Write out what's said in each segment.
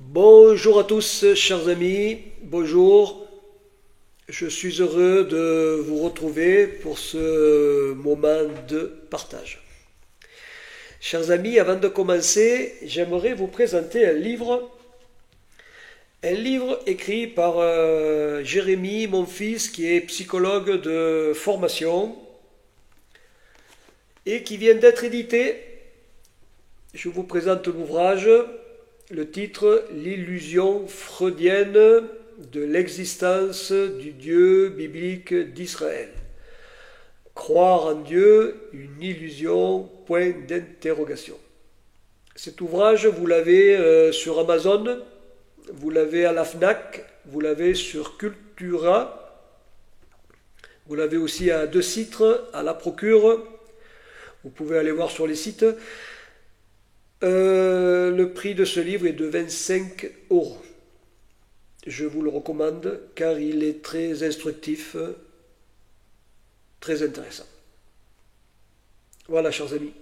Bonjour à tous, chers amis, bonjour. Je suis heureux de vous retrouver pour ce moment de partage. Chers amis, avant de commencer, j'aimerais vous présenter un livre écrit par Jérémy, mon fils, qui est psychologue de formation et qui vient d'être édité. Je vous présente l'ouvrage. Le titre, l'illusion freudienne de l'existence du Dieu biblique d'Israël. Croire en Dieu, une illusion, point d'interrogation. Cet ouvrage, vous l'avez sur Amazon, vous l'avez à la FNAC, vous l'avez sur Cultura, vous l'avez aussi à 2 sites, à la Procure, vous pouvez aller voir sur les sites. Le prix de ce livre est de 25 €. Je vous le recommande car il est très instructif, très intéressant. Voilà, chers amis.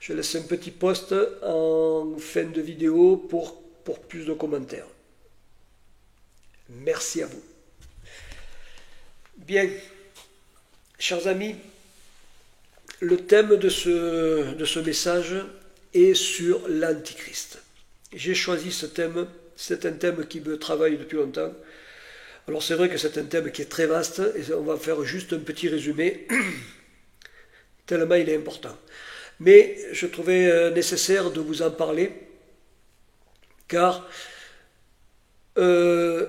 Je laisse un petit post en fin de vidéo pour plus de commentaires. Merci à vous. Bien, chers amis, le thème de ce message et sur l'Antichrist. J'ai choisi ce thème, c'est un thème qui me travaille depuis longtemps. Alors c'est vrai que c'est un thème qui est très vaste, et on va faire juste un petit résumé, tellement il est important. Mais je trouvais nécessaire de vous en parler, car la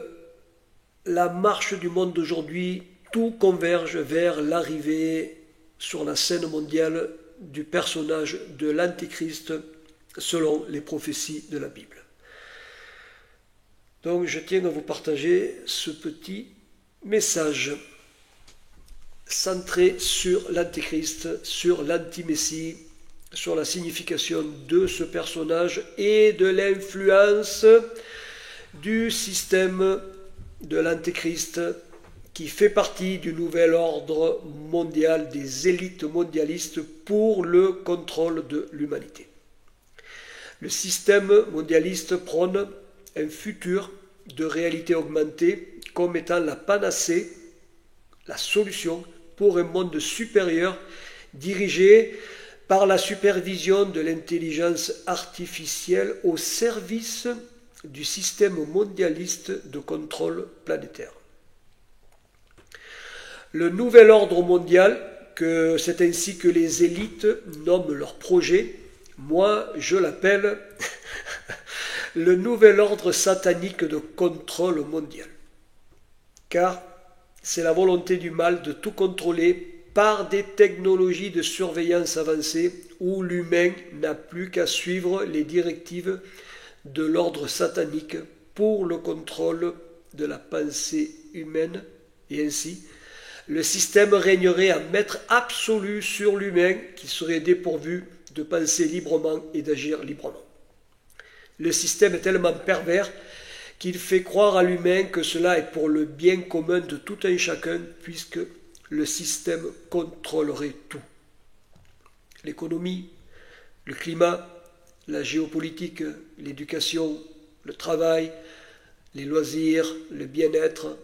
marche du monde d'aujourd'hui, tout converge vers l'arrivée sur la scène mondiale du personnage de l'Antichrist selon les prophéties de la Bible. Donc je tiens à vous partager ce petit message centré sur l'Antichrist, sur l'antimessie, sur la signification de ce personnage et de l'influence du système de l'Antichrist qui fait partie du nouvel ordre mondial des élites mondialistes pour le contrôle de l'humanité. Le système mondialiste prône un futur de réalité augmentée comme étant la panacée, la solution pour un monde supérieur dirigé par la supervision de l'intelligence artificielle au service du système mondialiste de contrôle planétaire. Le nouvel ordre mondial, c'est ainsi que les élites nomment leur projet, moi je l'appelle le nouvel ordre satanique de contrôle mondial. Car c'est la volonté du mal de tout contrôler par des technologies de surveillance avancées où l'humain n'a plus qu'à suivre les directives de l'ordre satanique pour le contrôle de la pensée humaine et ainsi le système régnerait en maître absolu sur l'humain qui serait dépourvu de penser librement et d'agir librement. Le système est tellement pervers qu'il fait croire à l'humain que cela est pour le bien commun de tout un chacun puisque le système contrôlerait tout. L'économie, le climat, la géopolitique, l'éducation, le travail, les loisirs, le bien-être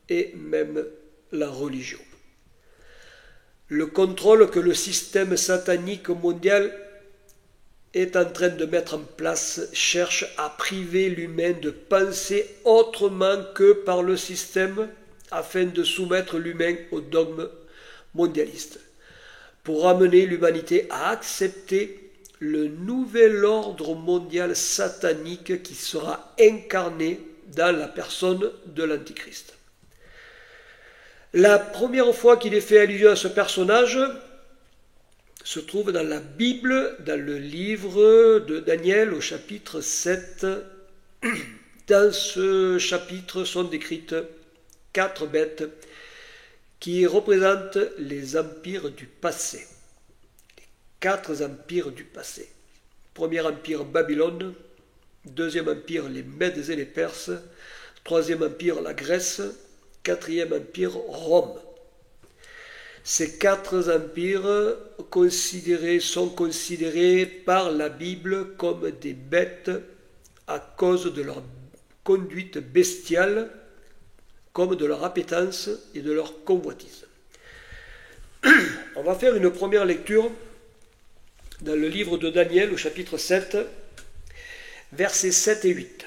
et même la religion. Le contrôle que le système satanique mondial est en train de mettre en place cherche à priver l'humain de penser autrement que par le système afin de soumettre l'humain au dogme mondialiste, pour amener l'humanité à accepter le nouvel ordre mondial satanique qui sera incarné dans la personne de l'Antichrist. La première fois qu'il est fait allusion à ce personnage se trouve dans la Bible, dans le livre de Daniel au chapitre 7. Dans ce chapitre sont décrites 4 bêtes qui représentent les empires du passé. Les 4 empires du passé. Premier empire Babylone, deuxième empire les Mèdes et les Perses, troisième empire la Grèce, quatrième empire Rome. Ces 4 empires sont considérés par la Bible comme des bêtes à cause de leur conduite bestiale, comme de leur appétence et de leur convoitise. On va faire une première lecture dans le livre de Daniel, au chapitre 7, versets 7 et 8.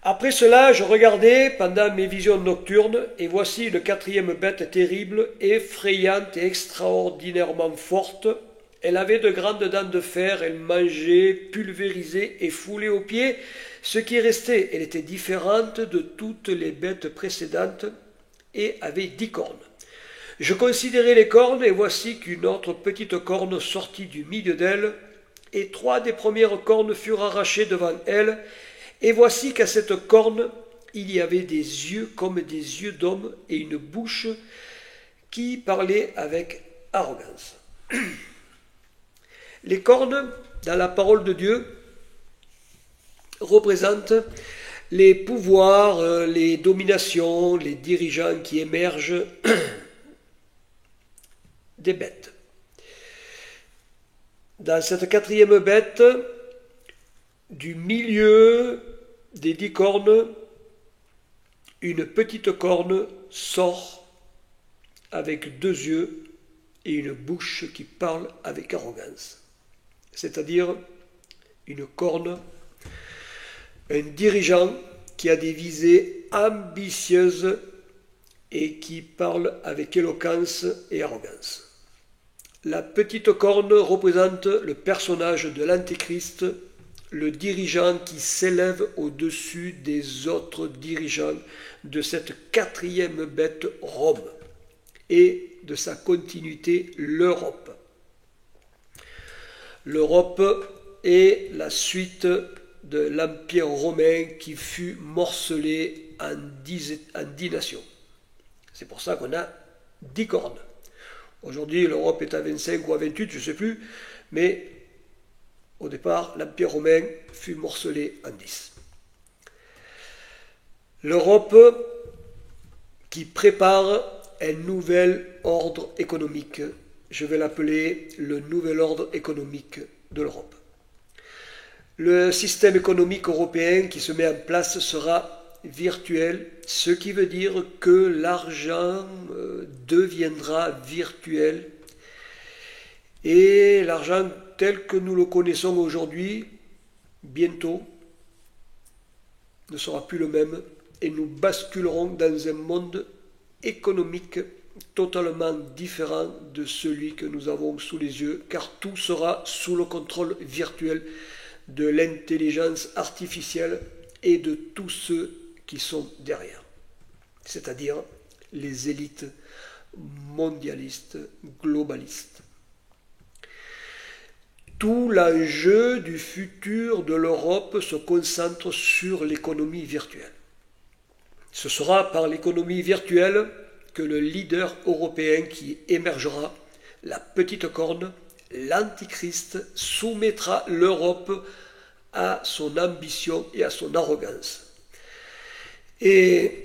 Après cela, je regardais pendant mes visions nocturnes, et voici une quatrième bête terrible, effrayante et extraordinairement forte. Elle avait de grandes dents de fer, elle mangeait, pulvérisait et foulait aux pieds ce qui restait. Elle était différente de toutes les bêtes précédentes et avait 10 cornes. Je considérais les cornes, et voici qu'une autre petite corne sortit du milieu d'elle, et 3 des premières cornes furent arrachées devant elle, et voici qu'à cette corne, il y avait des yeux comme des yeux d'homme, et une bouche qui parlait avec arrogance. Les cornes, dans la parole de Dieu, représentent les pouvoirs, les dominations, les dirigeants qui émergent des bêtes. Dans cette quatrième bête, du milieu des 10 cornes, une petite corne sort avec 2 yeux et une bouche qui parle avec arrogance. C'est-à-dire une corne, un dirigeant qui a des visées ambitieuses et qui parle avec éloquence et arrogance. La petite corne représente le personnage de l'Antéchrist, le dirigeant qui s'élève au-dessus des autres dirigeants de cette quatrième bête, Rome, et de sa continuité, l'Europe. L'Europe est la suite de l'Empire romain qui fut morcelé en 10 nations. C'est pour ça qu'on a 10 cornes. Aujourd'hui, l'Europe est à 25 ou à 28, je ne sais plus, mais au départ, l'Empire romain fut morcelé en 10. L'Europe qui prépare un nouvel ordre économique, je vais l'appeler le nouvel ordre économique de l'Europe. Le système économique européen qui se met en place sera virtuel, ce qui veut dire que l'argent deviendra virtuel et l'argent tel que nous le connaissons aujourd'hui, bientôt, ne sera plus le même et nous basculerons dans un monde économique totalement différent de celui que nous avons sous les yeux, car tout sera sous le contrôle virtuel de l'intelligence artificielle et de tous ceux qui sont derrière, c'est-à-dire les élites mondialistes, globalistes. Tout l'enjeu du futur de l'Europe se concentre sur l'économie virtuelle. Ce sera par l'économie virtuelle que le leader européen qui émergera, la petite corne, l'Antichrist, soumettra l'Europe à son ambition et à son arrogance. Et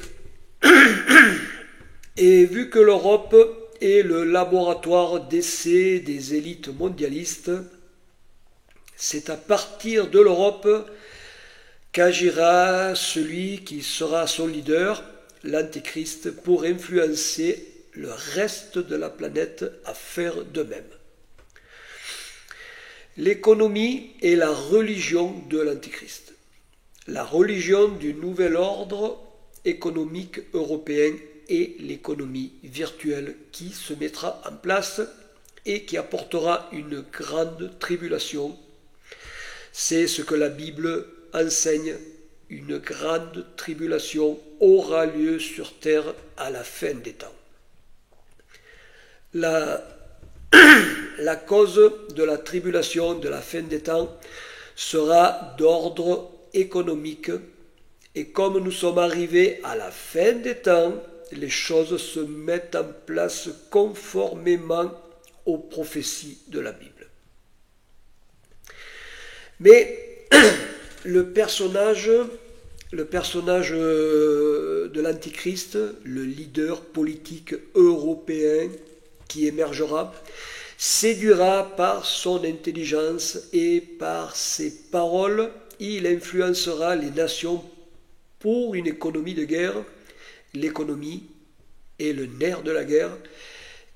vu que l'Europe est le laboratoire d'essai des élites mondialistes, c'est à partir de l'Europe qu'agira celui qui sera son leader, l'Antéchrist, pour influencer le reste de la planète à faire de même. L'économie est la religion de l'Antéchrist, la religion du nouvel ordre économique européen et l'économie virtuelle qui se mettra en place et qui apportera une grande tribulation. C'est ce que la Bible enseigne, une grande tribulation aura lieu sur terre à la fin des temps. La cause de la tribulation de la fin des temps sera d'ordre économique, et comme nous sommes arrivés à la fin des temps, les choses se mettent en place conformément aux prophéties de la Bible. Mais le personnage de l'Antichrist, le leader politique européen qui émergera, séduira par son intelligence et par ses paroles il influencera les nations pour une économie de guerre. L'économie est le nerf de la guerre,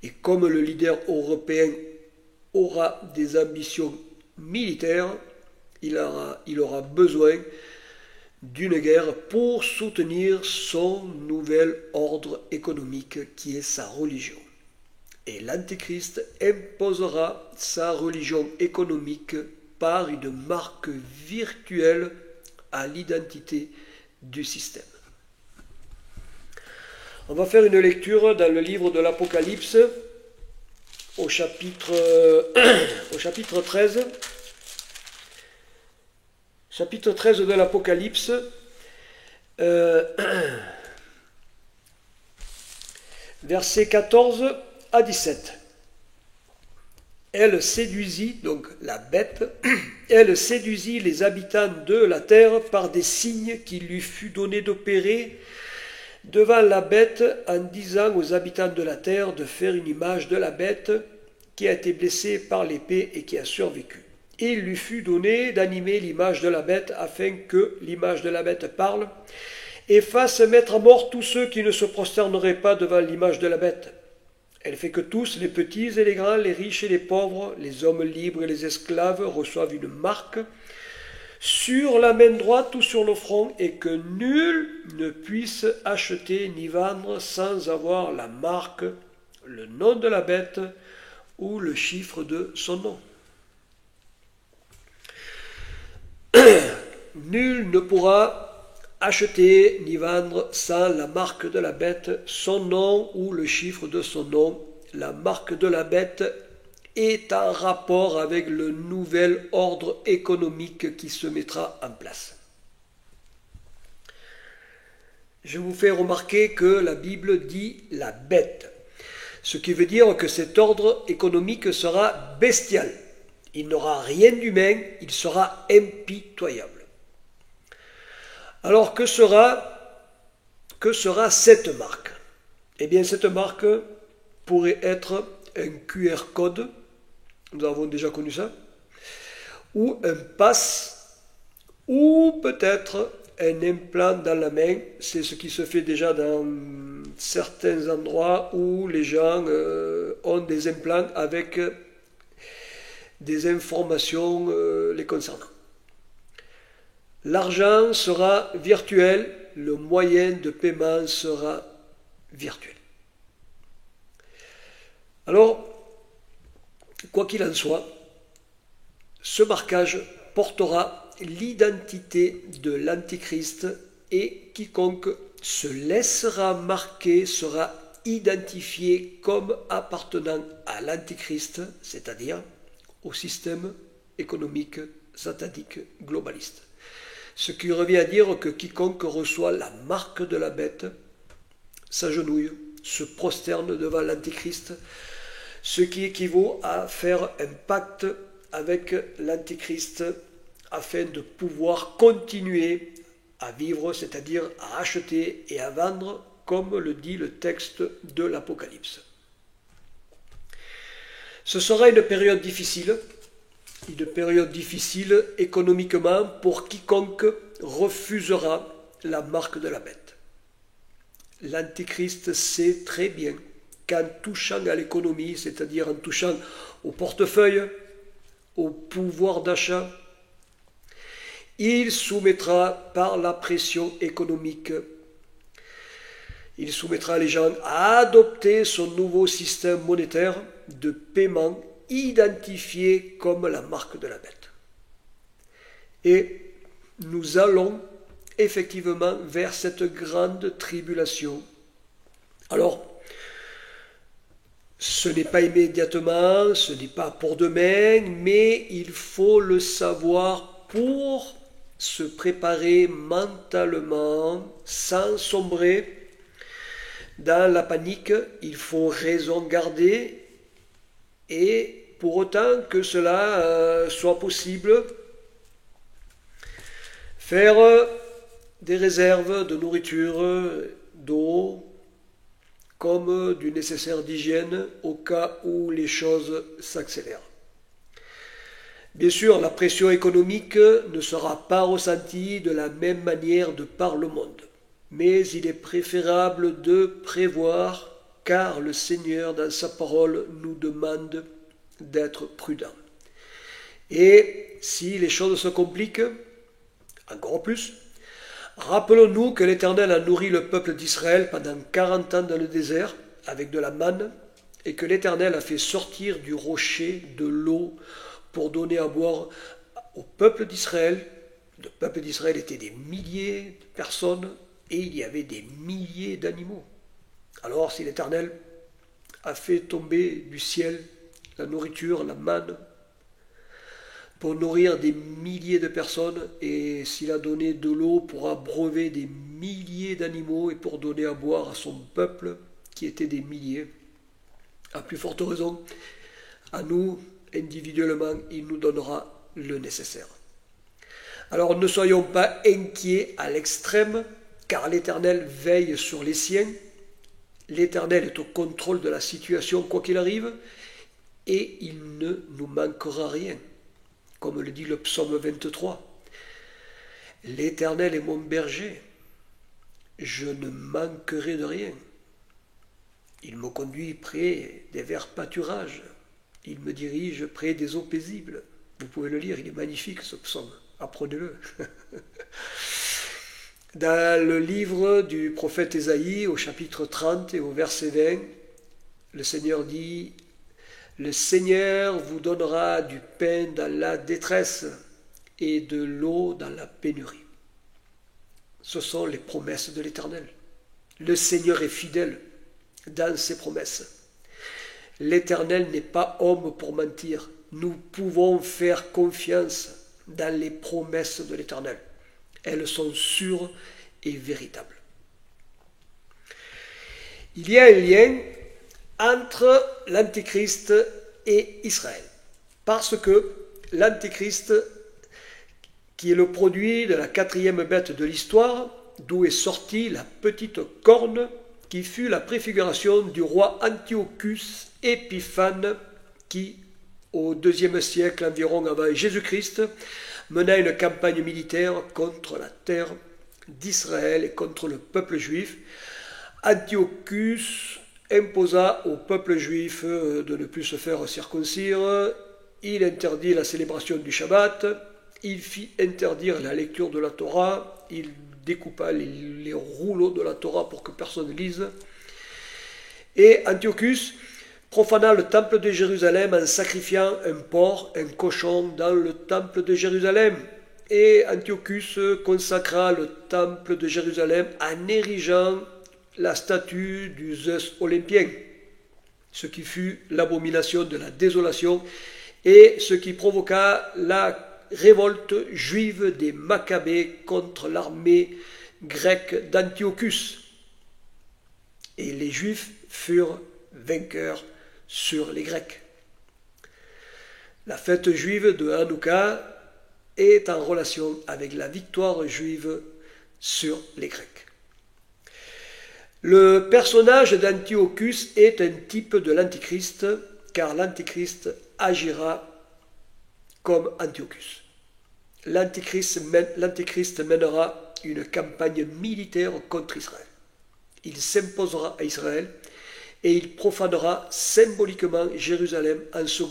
et comme le leader européen aura des ambitions militaires, il aura besoin d'une guerre pour soutenir son nouvel ordre économique qui est sa religion. Et l'Antéchrist imposera sa religion économique par une marque virtuelle à l'identité du système. On va faire une lecture dans le livre de l'Apocalypse au chapitre 13. Chapitre 13 de l'Apocalypse. Versets 14 à 17. Elle séduisit, donc la bête, elle séduisit les habitants de la terre par des signes qu'il lui fut donné d'opérer devant la bête, en disant aux habitants de la terre de faire une image de la bête qui a été blessée par l'épée et qui a survécu. Et il lui fut donné d'animer l'image de la bête, afin que l'image de la bête parle et fasse mettre à mort tous ceux qui ne se prosterneraient pas devant l'image de la bête. Elle fait que tous, les petits et les grands, les riches et les pauvres, les hommes libres et les esclaves, reçoivent une marque sur la main droite ou sur le front, et que nul ne puisse acheter ni vendre sans avoir la marque, le nom de la bête ou le chiffre de son nom. Nul ne pourra acheter ni vendre sans la marque de la bête, son nom ou le chiffre de son nom. La marque de la bête est en rapport avec le nouvel ordre économique qui se mettra en place. Je vous fais remarquer que la Bible dit la bête, ce qui veut dire que cet ordre économique sera bestial. Il n'aura rien d'humain, il sera impitoyable. Alors que sera cette marque? Eh bien, cette marque pourrait être un QR code, nous avons déjà connu ça, ou un pass, ou peut-être un implant dans la main. C'est ce qui se fait déjà dans certains endroits où les gens ont des implants avec des informations les concernant. L'argent sera virtuel, le moyen de paiement sera virtuel. Alors, quoi qu'il en soit, ce marquage portera l'identité de l'Antéchrist, et quiconque se laissera marquer sera identifié comme appartenant à l'Antéchrist, c'est-à-dire au système économique satanique globaliste. Ce qui revient à dire que quiconque reçoit la marque de la bête s'agenouille, se prosterne devant l'Antéchrist, ce qui équivaut à faire un pacte avec l'Antéchrist afin de pouvoir continuer à vivre, c'est-à-dire à acheter et à vendre, comme le dit le texte de l'Apocalypse. Ce sera une période difficile économiquement pour quiconque refusera la marque de la bête. L'Antéchrist sait très bien qu'en touchant à l'économie, c'est-à-dire en touchant au portefeuille, au pouvoir d'achat, il soumettra par la pression économique, il soumettra les gens à adopter son nouveau système monétaire de paiement identifié comme la marque de la bête. Et nous allons effectivement vers cette grande tribulation. Alors, ce n'est pas immédiatement, ce n'est pas pour demain, mais il faut le savoir pour se préparer mentalement, sans sombrer dans la panique. Il faut raison garder, et pour autant que cela soit possible, faire des réserves de nourriture, d'eau, comme du nécessaire d'hygiène au cas où les choses s'accélèrent. Bien sûr, la pression économique ne sera pas ressentie de la même manière de par le monde, mais il est préférable de prévoir, car le Seigneur, dans sa parole, nous demande d'être prudents. Et si les choses se compliquent, encore plus, rappelons-nous que l'Éternel a nourri le peuple d'Israël pendant 40 ans dans le désert avec de la manne, et que l'Éternel a fait sortir du rocher de l'eau pour donner à boire au peuple d'Israël. Le peuple d'Israël était des milliers de personnes et il y avait des milliers d'animaux. Alors si l'Éternel a fait tomber du ciel la nourriture, la manne, pour nourrir des milliers de personnes, et s'il a donné de l'eau pour abreuver des milliers d'animaux et pour donner à boire à son peuple qui était des milliers, à plus forte raison, à nous, individuellement, il nous donnera le nécessaire. Alors ne soyons pas inquiets à l'extrême, car l'Éternel veille sur les siens. L'Éternel est au contrôle de la situation quoi qu'il arrive, et il ne nous manquera rien. Comme le dit le psaume 23. L'Éternel est mon berger, je ne manquerai de rien. Il me conduit près des verts pâturages, il me dirige près des eaux paisibles. Vous pouvez le lire, il est magnifique ce psaume, apprenez-le. Dans le livre du prophète Ésaïe, au chapitre 30 et au verset 20, le Seigneur dit « Le Seigneur vous donnera du pain dans la détresse et de l'eau dans la pénurie. » Ce sont les promesses de l'Éternel. Le Seigneur est fidèle dans ses promesses. L'Éternel n'est pas homme pour mentir. Nous pouvons faire confiance dans les promesses de l'Éternel. Elles sont sûres et véritables. Il y a un lien entre l'Antéchrist et Israël. Parce que l'Antéchrist, qui est le produit de la 4e bête de l'histoire, d'où est sortie la petite corne qui fut la préfiguration du roi Antiochus Épiphane qui, au IIe siècle environ avant Jésus-Christ, mena une campagne militaire contre la terre d'Israël et contre le peuple juif. Antiochus imposa au peuple juif de ne plus se faire circoncire, il interdit la célébration du Shabbat, il fit interdire la lecture de la Torah, il découpa les rouleaux de la Torah pour que personne lise. Et Antiochus profana le temple de Jérusalem en sacrifiant un porc, un cochon dans le temple de Jérusalem. Et Antiochus consacra le temple de Jérusalem en érigeant la statue du Zeus olympien, ce qui fut l'abomination de la désolation et ce qui provoqua la révolte juive des Maccabées contre l'armée grecque d'Antiochus. Et les Juifs furent vainqueurs sur les Grecs. La fête juive de Hanouka est en relation avec la victoire juive sur les Grecs. Le personnage d'Antiochus est un type de l'Antichrist, car l'Antichrist agira comme Antiochus. L'Antichrist mènera une campagne militaire contre Israël. Il s'imposera à Israël et il profanera symboliquement Jérusalem en se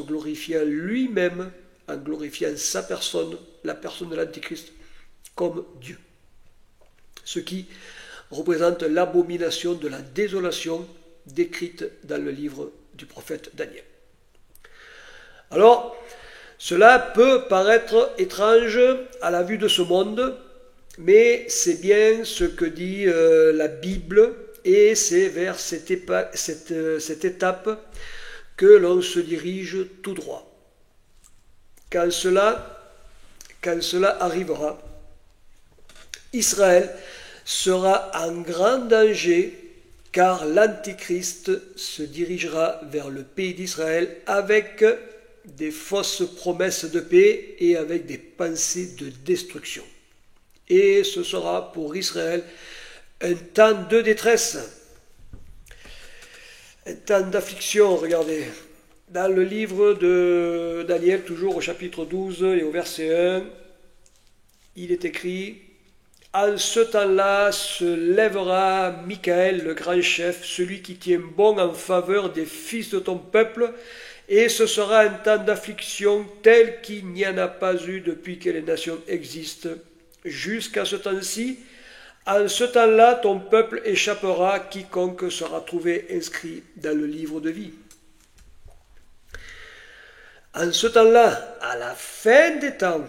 glorifiant lui-même, en glorifiant sa personne, la personne de l'Antichrist, comme Dieu. Ce qui représente l'abomination de la désolation décrite dans le livre du prophète Daniel. Alors, cela peut paraître étrange à la vue de ce monde, mais c'est bien ce que dit la Bible, et c'est vers cette étape que l'on se dirige tout droit. Quand cela arrivera, Israël sera en grand danger, car l'Antéchrist se dirigera vers le pays d'Israël avec des fausses promesses de paix et avec des pensées de destruction. Et ce sera pour Israël un temps de détresse, un temps d'affliction, regardez. Dans le livre de Daniel, toujours au chapitre 12 et au verset 1, il est écrit: En ce temps-là se lèvera Michaël, le grand chef, celui qui tient bon en faveur des fils de ton peuple, et ce sera un temps d'affliction tel qu'il n'y en a pas eu depuis que les nations existent. Jusqu'à ce temps-ci, en ce temps-là, ton peuple échappera, quiconque sera trouvé inscrit dans le livre de vie. En ce temps-là, à la fin des temps,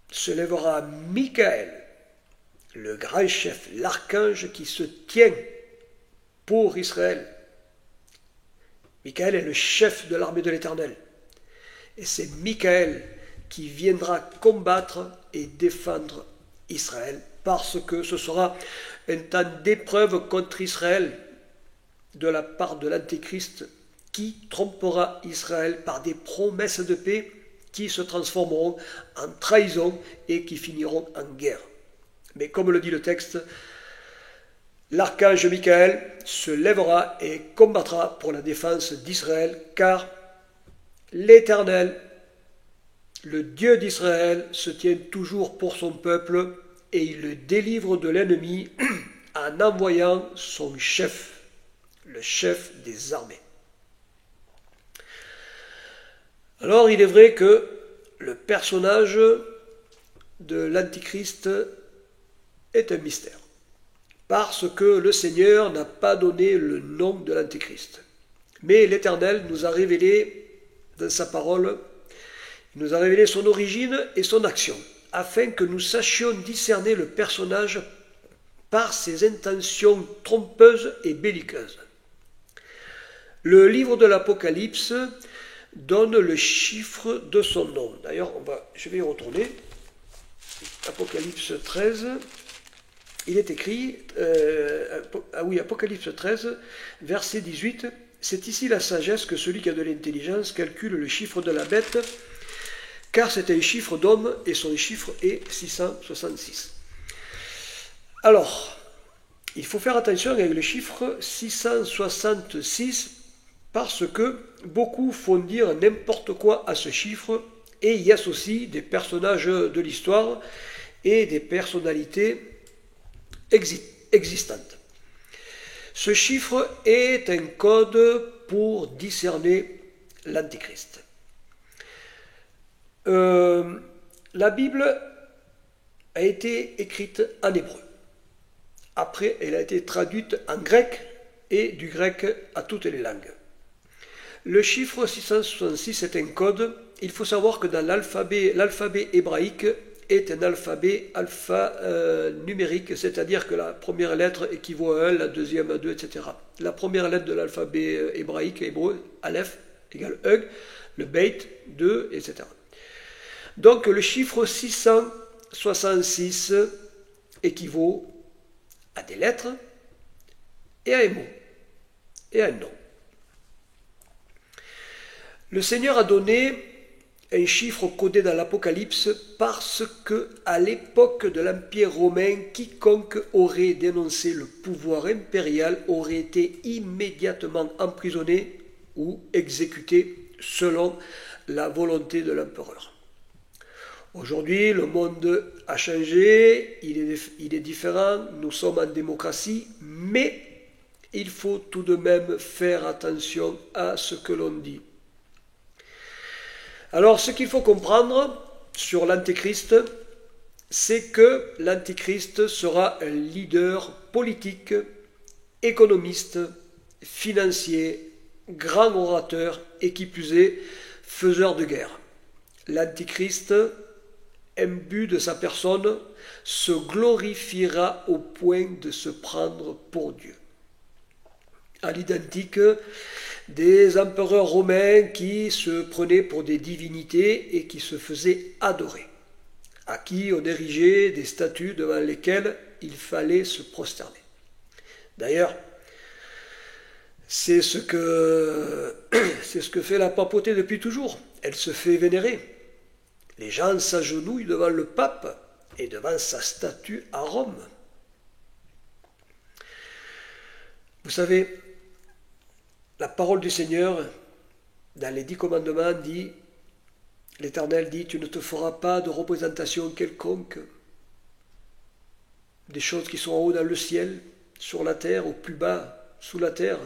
se lèvera Michaël, le grand chef, l'archange qui se tient pour Israël. Michaël est le chef de l'armée de l'Éternel. Et c'est Michaël qui viendra combattre et défendre Israël, parce que ce sera un temps d'épreuve contre Israël de la part de l'Antéchrist qui trompera Israël par des promesses de paix qui se transformeront en trahison et qui finiront en guerre. Mais comme le dit le texte, l'archange Michaël se lèvera et combattra pour la défense d'Israël, car l'Éternel, le Dieu d'Israël, se tient toujours pour son peuple et il le délivre de l'ennemi en envoyant son chef, le chef des armées. Alors il est vrai que le personnage de l'Antichrist est un mystère, parce que le Seigneur n'a pas donné le nom de l'Antichrist. Mais l'Éternel nous a révélé dans sa parole, il nous a révélé son origine et son action, afin que nous sachions discerner le personnage par ses intentions trompeuses et belliqueuses. Le livre de l'Apocalypse donne le chiffre de son nom. D'ailleurs, je vais y retourner. Apocalypse 13, il est écrit, Apocalypse 13, verset 18, c'est ici la sagesse que celui qui a de l'intelligence calcule le chiffre de la bête, car c'est un chiffre d'homme et son chiffre est 666. Alors, il faut faire attention avec le chiffre 666, parce que beaucoup font dire n'importe quoi à ce chiffre et y associent des personnages de l'histoire et des personnalités existantes. Ce chiffre est un code pour discerner l'Antéchrist. La Bible a été écrite en hébreu. Après, elle a été traduite en grec et du grec à toutes les langues. Le chiffre 666 est un code. Il faut savoir que dans l'alphabet hébraïque est un alphabet numérique, c'est-à-dire que la première lettre équivaut à 1, la deuxième à 2, etc. La première lettre de l'alphabet hébraïque, hébreu, Aleph, égale Hug, le Beit, 2, etc. Donc le chiffre 666 équivaut à des lettres et à un mot, et à un nom. Le Seigneur a donné un chiffre codé dans l'Apocalypse parce que, à l'époque de l'Empire romain, quiconque aurait dénoncé le pouvoir impérial aurait été immédiatement emprisonné ou exécuté selon la volonté de l'empereur. Aujourd'hui, le monde a changé, il est différent, nous sommes en démocratie, mais il faut tout de même faire attention à ce que l'on dit. Alors, ce qu'il faut comprendre sur l'Antéchrist, c'est que l'Antéchrist sera un leader politique, économiste, financier, grand orateur et qui plus est, faiseur de guerre. L'Antéchrist, imbu de sa personne, se glorifiera au point de se prendre pour Dieu. À l'identique des empereurs romains qui se prenaient pour des divinités et qui se faisaient adorer, à qui on érigeait des statues devant lesquelles il fallait se prosterner. D'ailleurs, c'est ce que fait la papauté depuis toujours. Elle se fait vénérer. Les gens s'agenouillent devant le pape et devant sa statue à Rome. Vous savez, La parole du Seigneur, dans les 10 commandements, dit, l'Éternel dit, tu ne te feras pas de représentation quelconque des choses qui sont en haut dans le ciel, sur la terre, ou plus bas, sous la terre.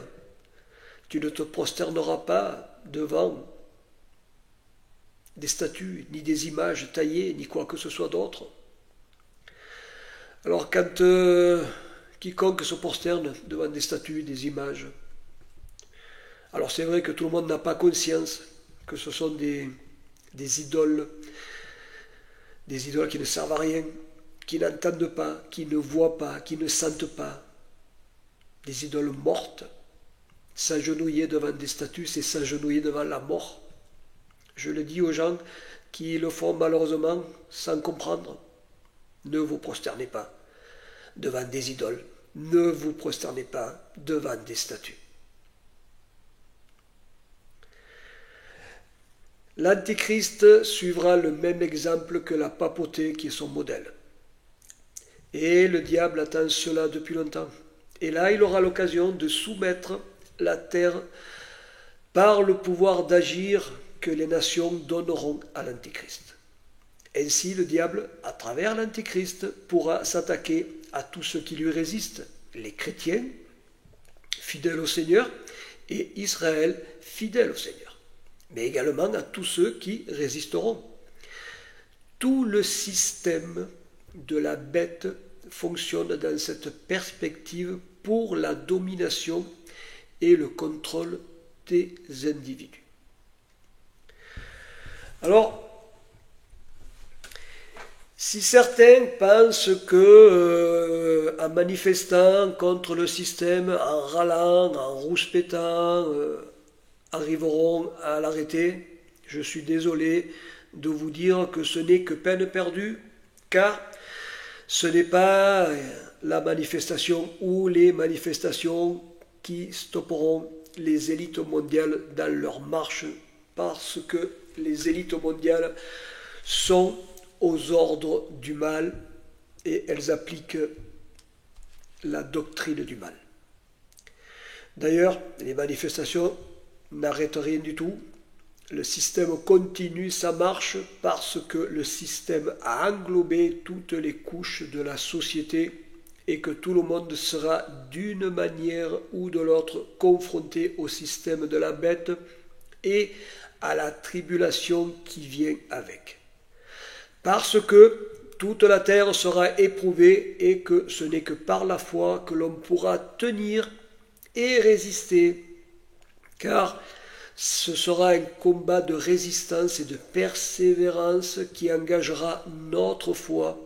Tu ne te prosterneras pas devant des statues, ni des images taillées, ni quoi que ce soit d'autre. Alors quand quiconque se prosterne devant des statues, des images, alors c'est vrai que tout le monde n'a pas conscience que ce sont des idoles qui ne servent à rien, qui n'entendent pas, qui ne voient pas, qui ne sentent pas, des idoles mortes. S'agenouiller devant des statues, c'est s'agenouiller devant la mort. Je le dis aux gens qui le font malheureusement sans comprendre. Ne vous prosternez pas devant des idoles. Ne vous prosternez pas devant des statues. L'Antichrist suivra le même exemple que la papauté qui est son modèle. Et le diable attend cela depuis longtemps. Et là, il aura l'occasion de soumettre la terre par le pouvoir d'agir que les nations donneront à l'Antichrist. Ainsi, le diable, à travers l'Antichrist, pourra s'attaquer à tous ceux qui lui résistent, les chrétiens, fidèles au Seigneur, et Israël, fidèle au Seigneur, mais également à tous ceux qui résisteront. Tout le système de la bête fonctionne dans cette perspective pour la domination et le contrôle des individus. Alors, si certains pensent que, en manifestant contre le système, en râlant, en rouspétant, arriveront à l'arrêter, je suis désolé de vous dire que ce n'est que peine perdue, car ce n'est pas la manifestation ou les manifestations qui stopperont les élites mondiales dans leur marche, parce que les élites mondiales sont aux ordres du mal et elles appliquent la doctrine du mal. D'ailleurs, les manifestations n'arrêtent rien du tout. Le système continue sa marche parce que le système a englobé toutes les couches de la société et que tout le monde sera d'une manière ou de l'autre confronté au système de la bête et à la tribulation qui vient avec. Parce que toute la terre sera éprouvée et que ce n'est que par la foi que l'homme pourra tenir et résister, car ce sera un combat de résistance et de persévérance qui engagera notre foi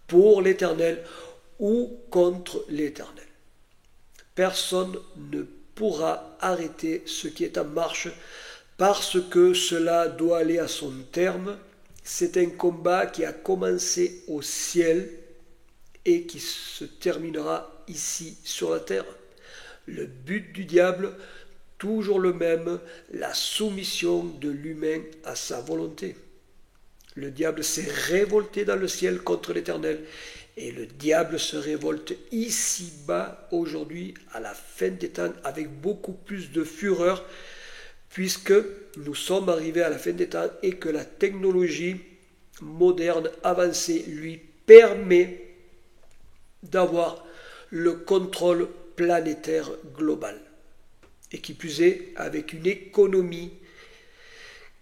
pour l'Éternel ou contre l'Éternel. Personne ne pourra arrêter ce qui est en marche parce que cela doit aller à son terme. C'est un combat qui a commencé au ciel et qui se terminera ici sur la terre. Le but du diable, toujours le même, la soumission de l'humain à sa volonté. Le diable s'est révolté dans le ciel contre l'Éternel et le diable se révolte ici-bas aujourd'hui à la fin des temps avec beaucoup plus de fureur puisque nous sommes arrivés à la fin des temps et que la technologie moderne avancée lui permet d'avoir le contrôle planétaire global. Et qui plus est, avec une économie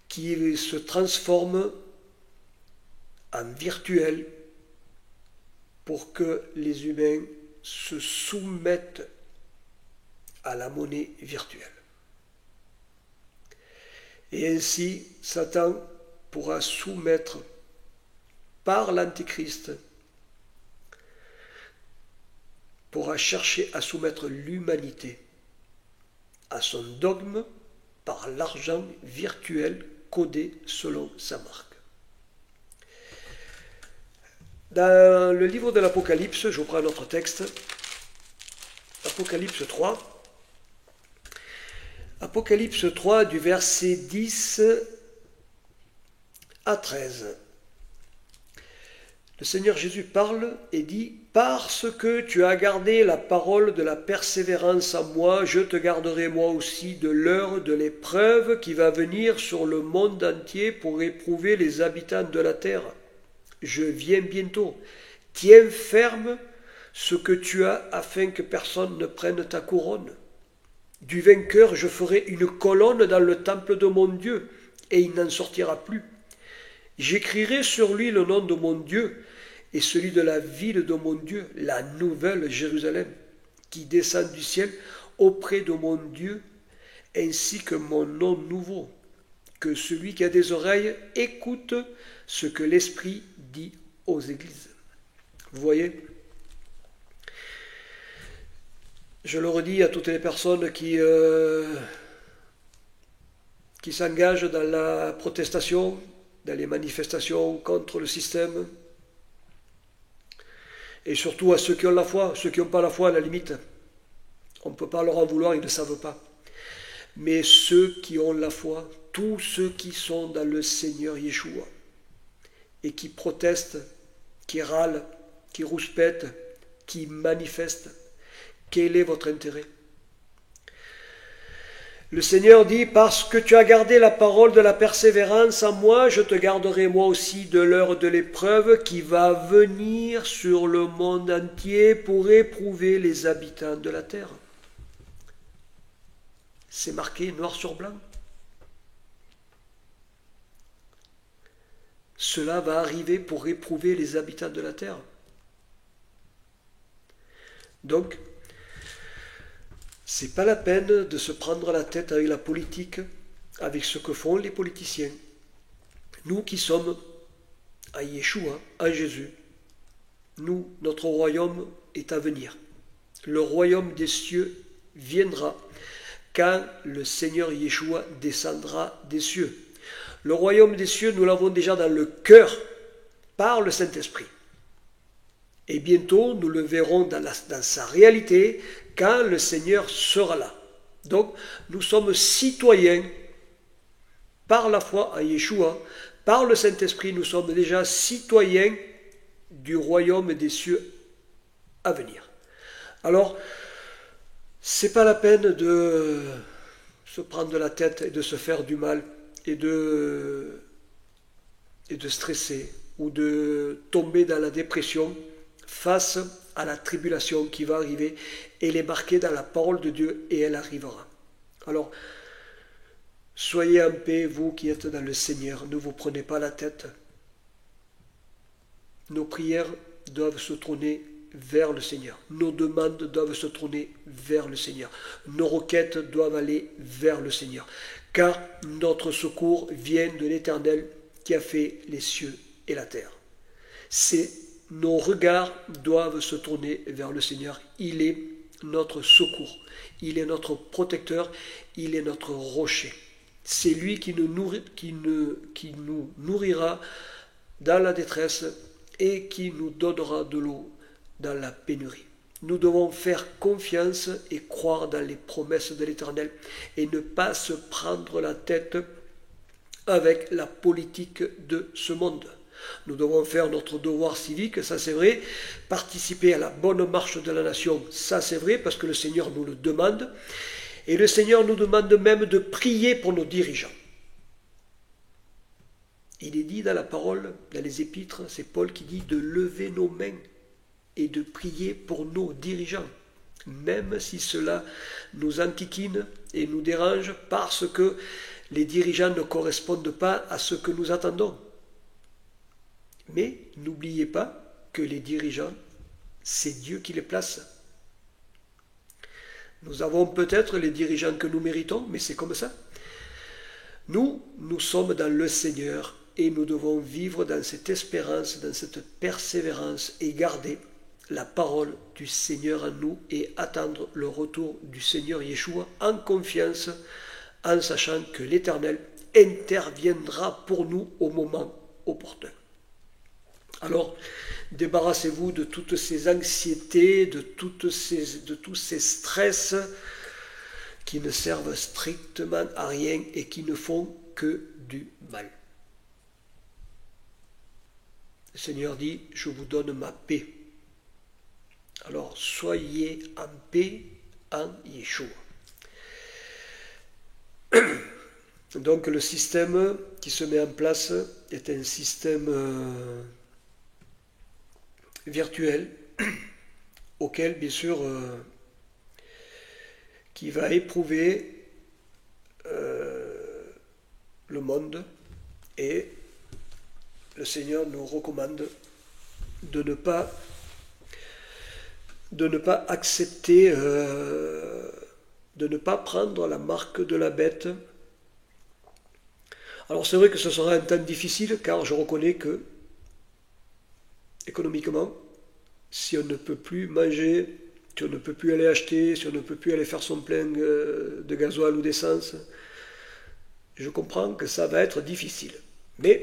qui se transforme en virtuel pour que les humains se soumettent à la monnaie virtuelle. Et ainsi, Satan pourra soumettre par l'Antichrist, pourra chercher à soumettre l'humanité à son dogme par l'argent virtuel codé selon sa marque. Dans le livre de l'Apocalypse, je vous prends un autre texte, Apocalypse 3, Apocalypse 3 du verset 10 à 13. Le Seigneur Jésus parle et dit « Parce que tu as gardé la parole de la persévérance en moi, je te garderai moi aussi de l'heure de l'épreuve qui va venir sur le monde entier pour éprouver les habitants de la terre. Je viens bientôt. Tiens ferme ce que tu as afin que personne ne prenne ta couronne. Du vainqueur, je ferai une colonne dans le temple de mon Dieu, et il n'en sortira plus. J'écrirai sur lui le nom de mon Dieu et celui de la ville de mon Dieu, la nouvelle Jérusalem, qui descend du ciel auprès de mon Dieu, ainsi que mon nom nouveau. Que celui qui a des oreilles écoute ce que l'Esprit dit aux églises. » Vous voyez ? Je le redis à toutes les personnes qui s'engagent dans la protestation, dans les manifestations contre le système, et surtout à ceux qui ont la foi, ceux qui n'ont pas la foi à la limite. On ne peut pas leur en vouloir, ils ne savent pas. Mais ceux qui ont la foi, tous ceux qui sont dans le Seigneur Yeshua, et qui protestent, qui râlent, qui rouspètent, qui manifestent, quel est votre intérêt? Le Seigneur dit, parce que tu as gardé la parole de la persévérance en moi, je te garderai moi aussi de l'heure de l'épreuve qui va venir sur le monde entier pour éprouver les habitants de la terre. C'est marqué noir sur blanc. Cela va arriver pour éprouver les habitants de la terre. Donc, c'est pas la peine de se prendre la tête avec la politique, avec ce que font les politiciens. Nous qui sommes à Yeshua, à Jésus, nous, notre royaume est à venir. Le royaume des cieux viendra quand le Seigneur Yeshua descendra des cieux. Le royaume des cieux, nous l'avons déjà dans le cœur par le Saint-Esprit. Et bientôt, nous le verrons dans sa réalité quand le Seigneur sera là. Donc, nous sommes citoyens par la foi à Yeshua, par le Saint-Esprit, nous sommes déjà citoyens du royaume des cieux à venir. Alors, c'est pas la peine de se prendre la tête et de se faire du mal et de stresser ou de tomber dans la dépression face à la tribulation qui va arriver. Elle est marquée dans la parole de Dieu et elle arrivera. Alors, soyez en paix, vous qui êtes dans le Seigneur, ne vous prenez pas la tête. Nos prières doivent se tourner vers le Seigneur. Nos demandes doivent se tourner vers le Seigneur. Nos requêtes doivent aller vers le Seigneur. Car notre secours vient de l'Éternel qui a fait les cieux et la terre. Nos regards doivent se tourner vers le Seigneur. Il est notre secours. Il est notre protecteur. Il est notre rocher. C'est lui qui nous nourrira dans la détresse et qui nous donnera de l'eau dans la pénurie. Nous devons faire confiance et croire dans les promesses de l'Éternel et ne pas se prendre la tête avec la politique de ce monde. Nous devons faire notre devoir civique, ça c'est vrai, participer à la bonne marche de la nation, ça c'est vrai, parce que le Seigneur nous le demande, et le Seigneur nous demande même de prier pour nos dirigeants. Il est dit dans la parole, dans les épîtres, c'est Paul qui dit de lever nos mains et de prier pour nos dirigeants, même si cela nous enquiquine et nous dérange parce que les dirigeants ne correspondent pas à ce que nous attendons. Mais n'oubliez pas que les dirigeants, c'est Dieu qui les place. Nous avons peut-être les dirigeants que nous méritons, mais c'est comme ça. Nous sommes dans le Seigneur et nous devons vivre dans cette espérance, dans cette persévérance et garder la parole du Seigneur en nous et attendre le retour du Seigneur Yeshua en confiance, en sachant que l'Éternel interviendra pour nous au moment opportun. Alors, débarrassez-vous de toutes ces anxiétés, de tous ces stress qui ne servent strictement à rien et qui ne font que du mal. Le Seigneur dit, je vous donne ma paix. Alors soyez en paix en Yeshua. Donc le système qui se met en place est un système virtuel auquel, bien sûr, qui va éprouver le monde, et le Seigneur nous recommande de ne pas accepter, de ne pas prendre la marque de la bête. Alors c'est vrai que ce sera un temps difficile, car je reconnais que, économiquement, si on ne peut plus manger, si on ne peut plus aller acheter, si on ne peut plus aller faire son plein de gasoil ou d'essence, je comprends que ça va être difficile. Mais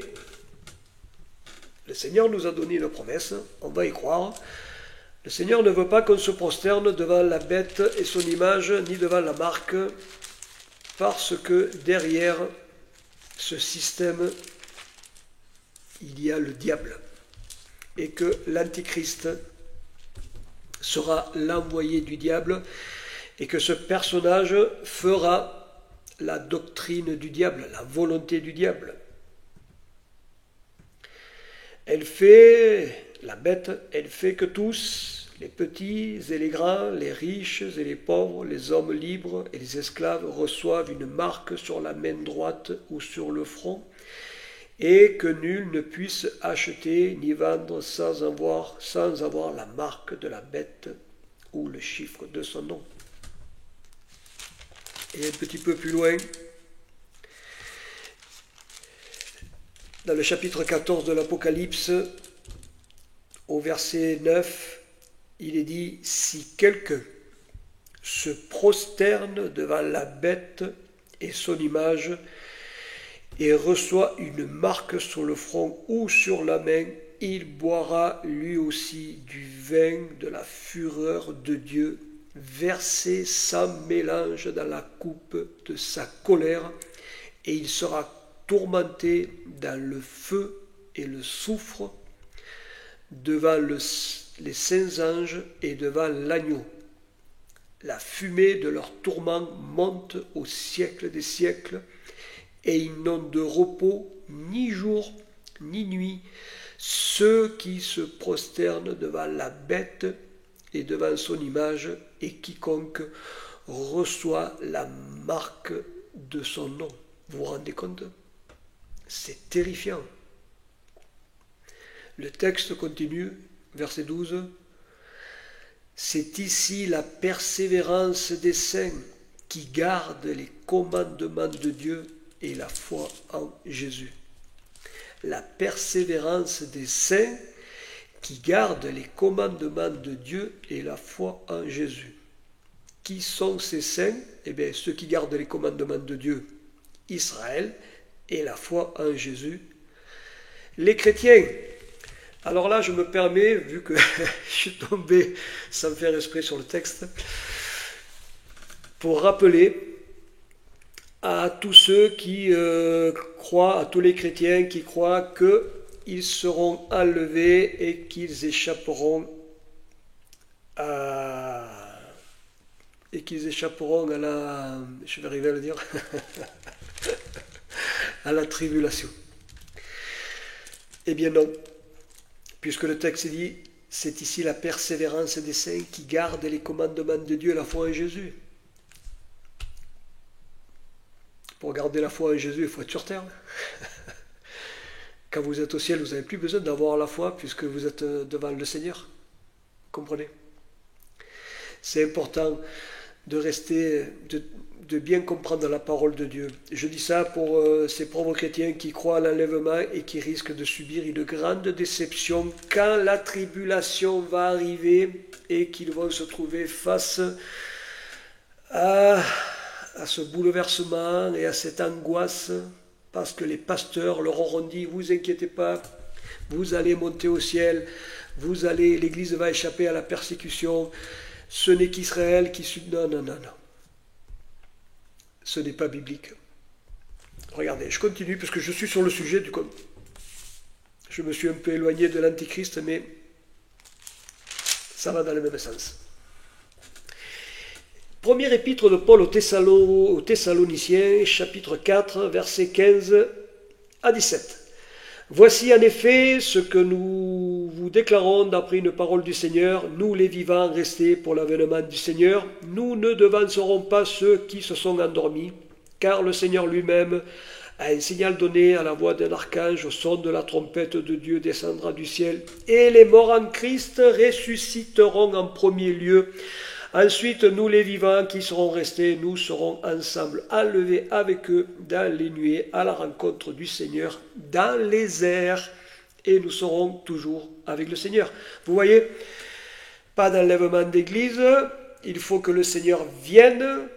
le Seigneur nous a donné une promesse, on va y croire. Le Seigneur ne veut pas qu'on se prosterne devant la bête et son image, ni devant la marque, parce que derrière ce système, il y a le diable, et que l'Antichrist sera l'envoyé du diable, et que ce personnage fera la doctrine du diable, la volonté du diable. La bête, elle fait que tous, les petits et les grands, les riches et les pauvres, les hommes libres et les esclaves reçoivent une marque sur la main droite ou sur le front, et que nul ne puisse acheter ni vendre sans avoir la marque de la bête ou le chiffre de son nom. Et un petit peu plus loin, dans le chapitre 14 de l'Apocalypse, au verset 9, il est dit, si quelqu'un se prosterne devant la bête et son image, et reçoit une marque sur le front ou sur la main, il boira lui aussi du vin de la fureur de Dieu, versé sans mélange dans la coupe de sa colère, et il sera tourmenté dans le feu et le soufre, devant les saints anges et devant l'agneau. La fumée de leur tourment monte au siècle des siècles, et ils n'ont de repos ni jour ni nuit, ceux qui se prosternent devant la bête et devant son image, et quiconque reçoit la marque de son nom. Vous vous rendez compte? C'est terrifiant. Le texte continue, verset 12. C'est ici la persévérance des saints qui gardent les commandements de Dieu et la foi en Jésus. La persévérance des saints qui gardent les commandements de Dieu et la foi en Jésus. Qui sont ces saints? Eh bien, ceux qui gardent les commandements de Dieu, Israël, et la foi en Jésus, les chrétiens. Alors là, je me permets, vu que je suis tombé sans faire exprès sur le texte, pour rappeler à tous ceux qui croient, à tous les chrétiens qui croient qu'ils seront enlevés et qu'ils échapperont à la, je vais arriver à le dire, à la tribulation. Eh bien non, puisque le texte dit, c'est ici la persévérance des saints qui gardent les commandements de Dieu et la foi en Jésus. Pour garder la foi en Jésus, il faut être sur terre. Quand vous êtes au ciel, vous n'avez plus besoin d'avoir la foi puisque vous êtes devant le Seigneur. Vous comprenez? C'est important de rester, de bien comprendre la parole de Dieu. Je dis ça pour ces pauvres chrétiens qui croient à l'enlèvement et qui risquent de subir une grande déception quand la tribulation va arriver et qu'ils vont se trouver face à ce bouleversement et à cette angoisse, parce que les pasteurs leur auront dit, vous inquiétez pas, vous allez monter au ciel, l'Église va échapper à la persécution, ce n'est qu'Israël qui subit. Non. Ce n'est pas biblique. Regardez, je continue parce que je suis sur le sujet du... Je me suis un peu éloigné de l'Antichrist, mais ça va dans le même sens. Premier épître de Paul aux Thessaloniciens, chapitre 4, versets 15 à 17. Voici en effet ce que nous vous déclarons d'après une parole du Seigneur, nous les vivants restés pour l'avènement du Seigneur, nous ne devancerons pas ceux qui se sont endormis, car le Seigneur lui-même a un signal donné à la voix d'un archange, au son de la trompette de Dieu descendra du ciel, et les morts en Christ ressusciteront en premier lieu. Ensuite, nous les vivants qui serons restés, nous serons ensemble enlevés avec eux dans les nuées à la rencontre du Seigneur dans les airs, et nous serons toujours avec le Seigneur. Vous voyez, pas d'enlèvement d'église, il faut que le Seigneur vienne,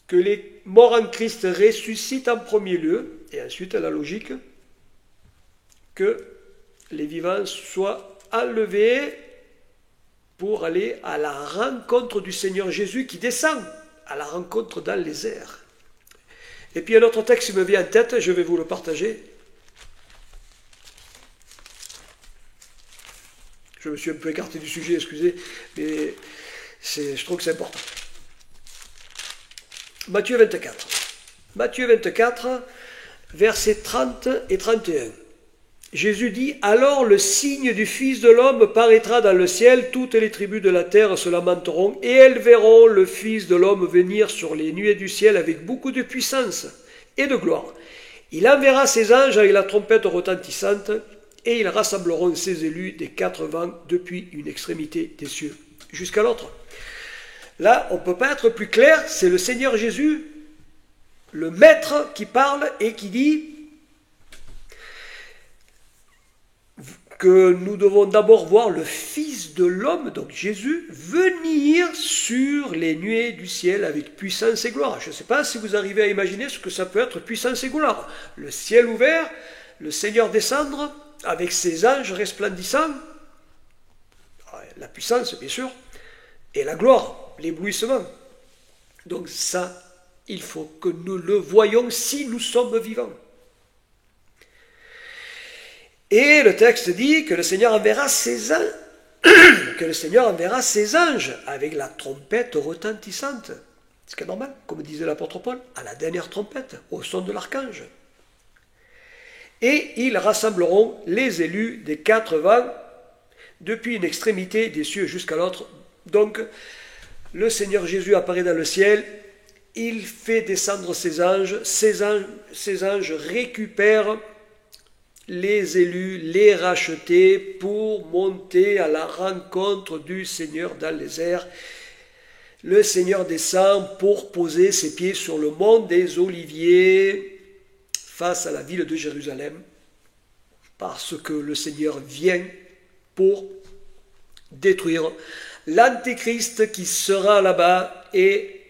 que les morts en Christ ressuscitent en premier lieu, et ensuite la logique, que les vivants soient enlevés pour aller à la rencontre du Seigneur Jésus qui descend, à la rencontre dans les airs. Et puis un autre texte me vient en tête, je vais vous le partager. Je me suis un peu écarté du sujet, excusez, mais je trouve que c'est important. Matthieu 24. Matthieu 24, versets 30 et 31. Jésus dit, « Alors le signe du Fils de l'homme paraîtra dans le ciel, toutes les tribus de la terre se lamenteront, et elles verront le Fils de l'homme venir sur les nuées du ciel avec beaucoup de puissance et de gloire. Il enverra ses anges avec la trompette retentissante, et ils rassembleront ses élus des quatre vents depuis une extrémité des cieux jusqu'à l'autre. » Là, on ne peut pas être plus clair, c'est le Seigneur Jésus, le Maître qui parle et qui dit que nous devons d'abord voir le Fils de l'homme, donc Jésus, venir sur les nuées du ciel avec puissance et gloire. Je ne sais pas si vous arrivez à imaginer ce que ça peut être puissance et gloire. Le ciel ouvert, le Seigneur descendre avec ses anges resplendissants, la puissance bien sûr, et la gloire, l'éblouissement. Donc ça, il faut que nous le voyions si nous sommes vivants. Et le texte dit que le Seigneur enverra ses anges, avec la trompette retentissante. Ce qui est normal, comme disait l'apôtre Paul, à la dernière trompette, au son de l'archange. Et ils rassembleront les élus des quatre vents depuis une extrémité des cieux jusqu'à l'autre. Donc, le Seigneur Jésus apparaît dans le ciel, il fait descendre ses anges récupèrent les élus, les rachetés, pour monter à la rencontre du Seigneur dans les airs. Le Seigneur descend pour poser ses pieds sur le mont des Oliviers, face à la ville de Jérusalem, parce que le Seigneur vient pour détruire l'Antéchrist qui sera là-bas, et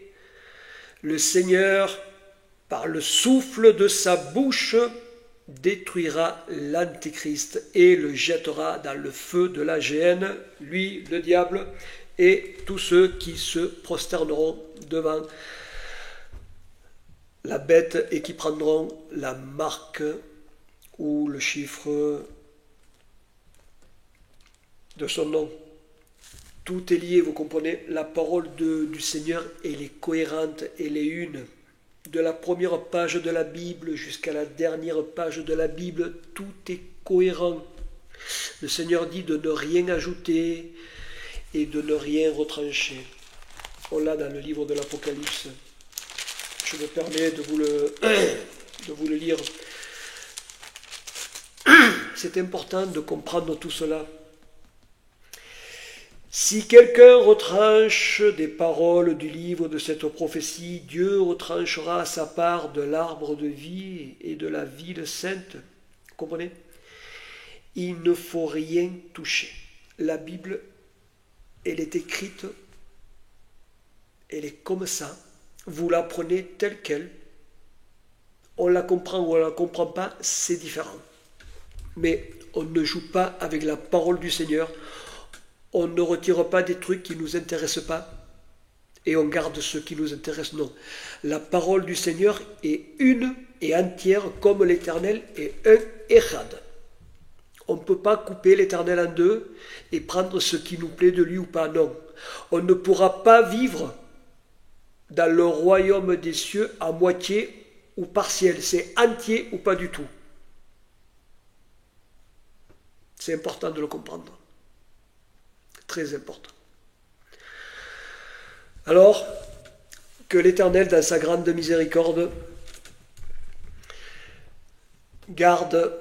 le Seigneur, par le souffle de sa bouche, détruira l'Antéchrist et le jettera dans le feu de la géhenne, lui, le diable, et tous ceux qui se prosterneront devant la bête et qui prendront la marque ou le chiffre de son nom. Tout est lié, vous comprenez, la parole du Seigneur, elle est cohérente, elle est une. De la première page de la Bible jusqu'à la dernière page de la Bible, tout est cohérent. Le Seigneur dit de ne rien ajouter et de ne rien retrancher. On l'a dans le livre de l'Apocalypse. Je me permets de vous le lire. C'est important de comprendre tout cela. Si quelqu'un retranche des paroles du livre de cette prophétie, Dieu retranchera sa part de l'arbre de vie et de la ville sainte. Vous comprenez? Il ne faut rien toucher. La Bible, elle est écrite, elle est comme ça. Vous la prenez telle qu'elle. On la comprend ou on ne la comprend pas, c'est différent. Mais on ne joue pas avec la parole du Seigneur. On ne retire pas des trucs qui ne nous intéressent pas et on garde ceux qui nous intéressent. Non. La parole du Seigneur est une et entière comme l'Éternel est un Echad. On ne peut pas couper l'Éternel en deux et prendre ce qui nous plaît de lui ou pas, non. On ne pourra pas vivre dans le royaume des cieux à moitié ou partiel. C'est entier ou pas du tout. C'est important de le comprendre. Très important. Alors, que l'Éternel, dans sa grande miséricorde, garde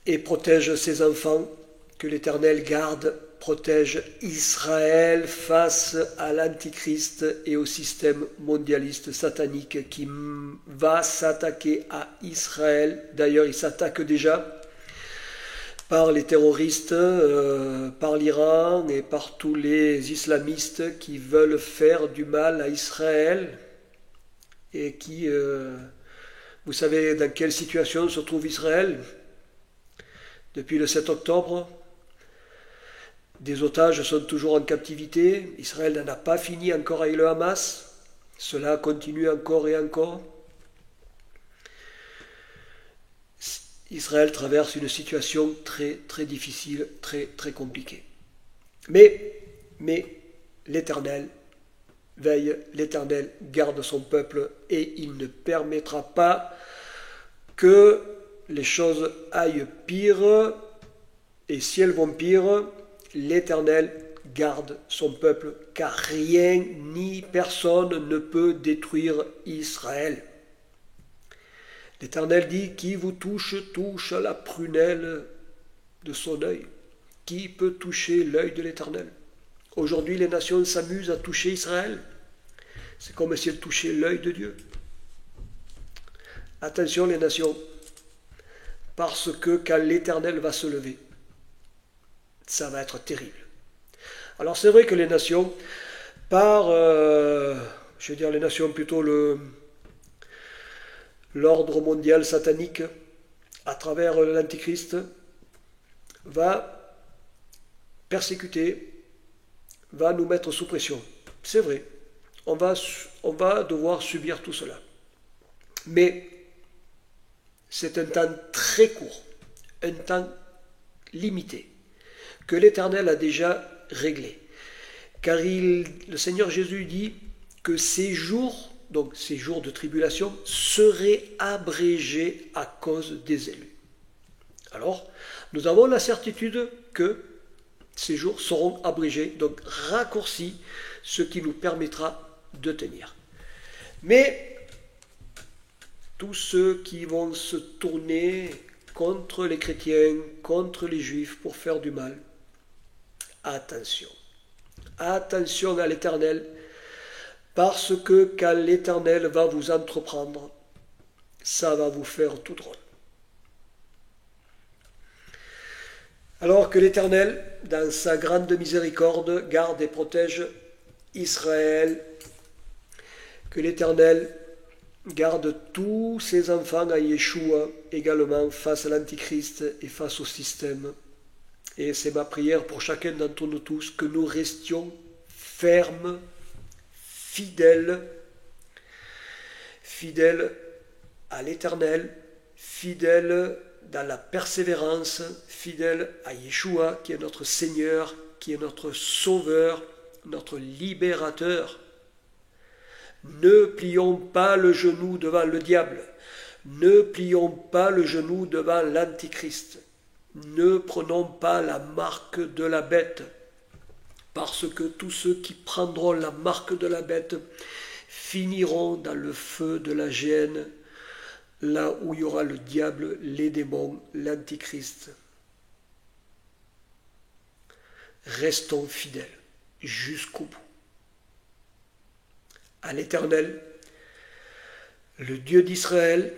et protège ses enfants, que l'Éternel garde, protège Israël face à l'Antichrist et au système mondialiste satanique qui va s'attaquer à Israël. D'ailleurs, il s'attaque déjà par les terroristes, par l'Iran et par tous les islamistes qui veulent faire du mal à Israël et qui, vous savez dans quelle situation se trouve Israël depuis le 7 octobre. Des otages sont toujours en captivité. Israël n'en a pas fini encore avec le Hamas. Cela continue encore et encore. Israël traverse une situation très très difficile, très très compliquée. Mais l'Éternel veille, l'Éternel garde son peuple et il ne permettra pas que les choses aillent pire. Et si elles vont pire, l'Éternel garde son peuple, car rien ni personne ne peut détruire Israël. L'Éternel dit, qui vous touche, touche la prunelle de son œil. Qui peut toucher l'œil de l'Éternel? Aujourd'hui, les nations s'amusent à toucher Israël. C'est comme si elles touchaient l'œil de Dieu. Attention les nations, parce que quand l'Éternel va se lever, ça va être terrible. Alors c'est vrai que les nations, les nations plutôt l'ordre mondial satanique, à travers l'Antichrist, va persécuter, va nous mettre sous pression. C'est vrai, on va devoir subir tout cela. Mais c'est un temps très court, un temps limité, que l'Éternel a déjà réglé. Car le Seigneur Jésus dit que ces jours, donc ces jours de tribulation, seraient abrégés à cause des élus. Alors, nous avons la certitude que ces jours seront abrégés, donc raccourcis, ce qui nous permettra de tenir. Mais tous ceux qui vont se tourner contre les chrétiens, contre les juifs pour faire du mal, attention. Attention à l'Éternel, parce que quand l'Éternel va vous entreprendre, ça va vous faire tout drôle. Alors que l'Éternel, dans sa grande miséricorde, garde et protège Israël, que l'Éternel garde tous ses enfants à Yeshua également face à l'Antichrist et face au système. Et c'est ma prière pour chacun d'entre nous tous, que nous restions fermes, fidèles à l'Éternel, fidèles dans la persévérance, fidèles à Yeshua, qui est notre Seigneur, qui est notre Sauveur, notre Libérateur. Ne plions pas le genou devant le diable, ne plions pas le genou devant l'Antichrist, ne prenons pas la marque de la bête, parce que tous ceux qui prendront la marque de la bête finiront dans le feu de la géhenne, là où il y aura le diable, les démons, l'Antichrist. Restons fidèles jusqu'au bout. À l'Éternel, le Dieu d'Israël,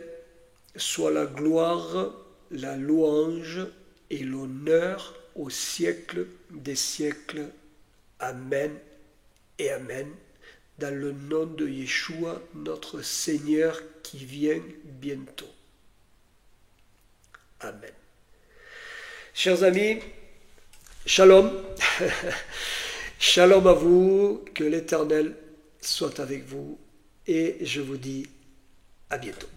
soit la gloire, la louange et l'honneur au siècle des siècles. Amen et Amen. Dans le nom de Yeshua, notre Seigneur qui vient bientôt. Amen. Chers amis, shalom. Shalom à vous, que l'Éternel soit avec vous et je vous dis à bientôt.